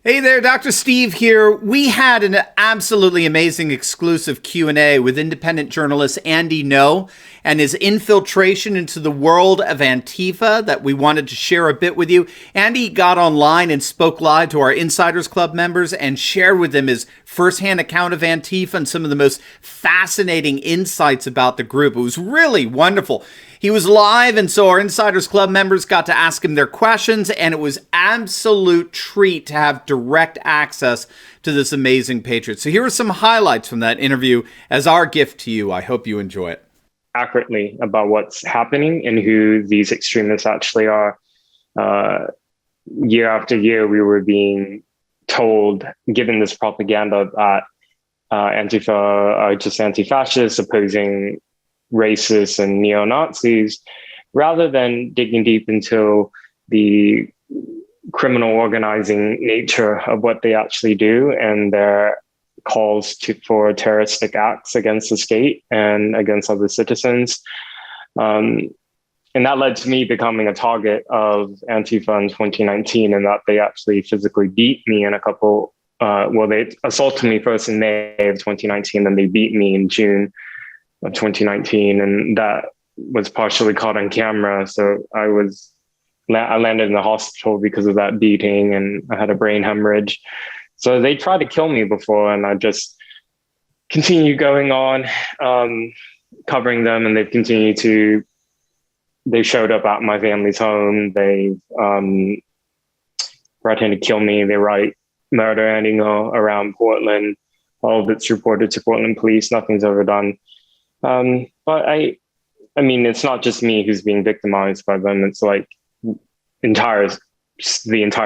Hey there, Dr. Steve here. We had an absolutely amazing exclusive Q&A with independent journalist Andy No and his infiltration into the world of Antifa that we wanted to share a bit with you. Andy got online and spoke live to our Insiders Club members and shared with them his firsthand account of Antifa and some of the most fascinating insights about the group. It was really wonderful. He was live, and so our Insiders Club members got to ask him their questions, and it was absolute treat to have direct access to this amazing patriot. So here are some highlights from that interview as our gift to you. I hope you enjoy it. Accurately about what's happening and who these extremists actually are. Year after year, we were being told, given this propaganda that Antifa are just anti-fascists, opposing racists and neo-Nazis, rather than digging deep into the criminal organizing nature of what they actually do and their calls for terroristic acts against the state and against other citizens. And that led to me becoming a target of Antifa in 2019, and that they actually physically beat me in a couple, they assaulted me first in May of 2019, then they beat me in June of 2019, and that was partially caught on camera. So I landed in the hospital because of that beating, and I had a brain hemorrhage. So they tried to kill me before, and I just continued going on, covering them, and they showed up at my family's home. They threatened to kill me. They write murder ending around Portland. All of it's reported to Portland police. Nothing's ever done. But I mean, it's not just me who's being victimized by them. It's like the entire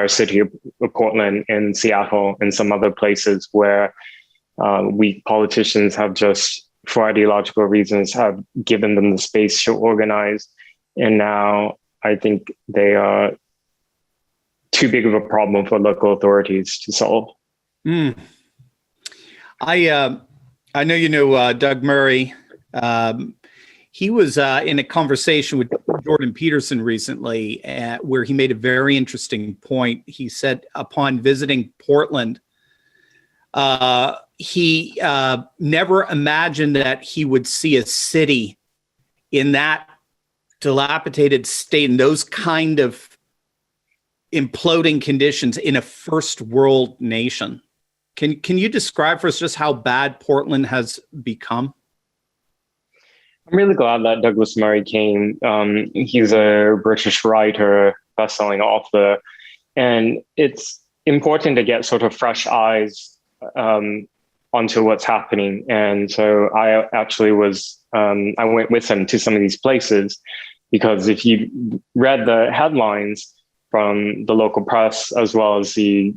city of Portland and Seattle and some other places where weak politicians have just, for ideological reasons, have given them the space to organize. And now I think they are too big of a problem for local authorities to solve. I know you know Doug Murray. He was in a conversation with Jordan Peterson recently where he made a very interesting point. He said upon visiting Portland, he never imagined that he would see a city in that dilapidated state and those kind of imploding conditions in a first world nation. Can you describe for us just how bad Portland has become? I'm really glad that Douglas Murray came. He's a British writer, best-selling author, and it's important to get sort of fresh eyes onto what's happening. And so I actually I went with him to some of these places, because if you read the headlines from the local press, as well as the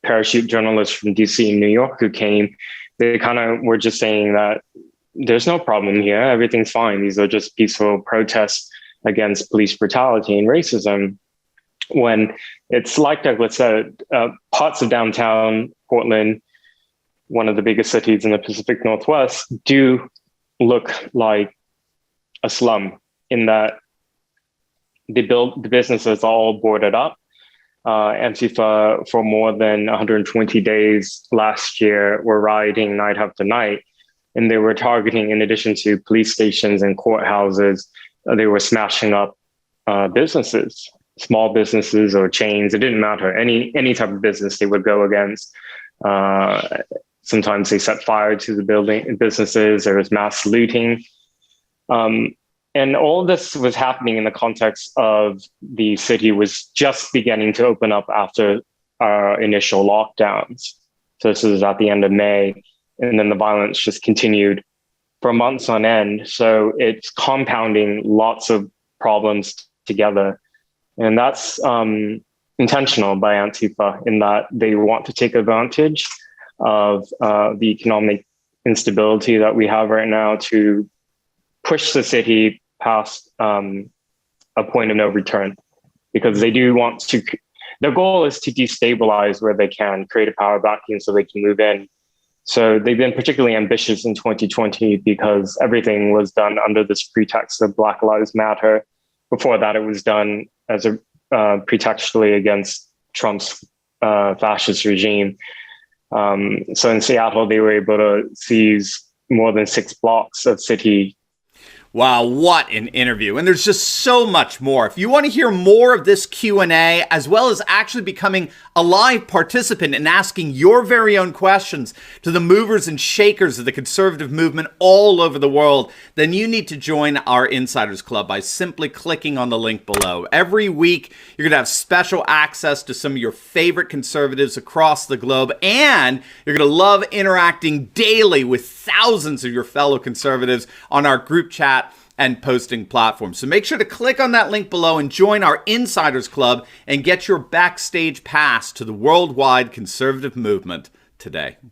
parachute journalists from DC and New York who came, they kind of were just saying that there's no problem here. Everything's fine. These are just peaceful protests against police brutality and racism. When it's like Douglas said, parts of downtown Portland, one of the biggest cities in the Pacific Northwest, do look like a slum in that the businesses are all boarded up. Antifa, for more than 120 days last year, were rioting night after night. And they were targeting, in addition to police stations and courthouses, they were smashing up businesses, small businesses or chains. It didn't matter. Any type of business they would go against. Sometimes they set fire to the businesses. There was mass looting. And all this was happening in the context of the city was just beginning to open up after our initial lockdowns. So this was at the end of May. And then the violence just continued for months on end. So it's compounding lots of problems together. And that's intentional by Antifa, in that they want to take advantage of the economic instability that we have right now to push the city past a point of no return, because they do want to, their goal is to destabilize where they can, create a power vacuum so they can move in. So they've been particularly ambitious in 2020 because everything was done under this pretext of Black Lives Matter. Before that, it was done as a pretextually against Trump's fascist regime. So in Seattle, they were able to seize more than 6 blocks of city. Wow, what an interview. And there's just so much more. If you want to hear more of this Q&A, as well as actually becoming a live participant and asking your very own questions to the movers and shakers of the conservative movement all over the world, then you need to join our Insiders Club by simply clicking on the link below. Every week, you're going to have special access to some of your favorite conservatives across the globe, and you're going to love interacting daily with thousands of your fellow conservatives on our group chat and posting platforms. So make sure to click on that link below and join our Insiders Club and get your backstage pass to the worldwide conservative movement today.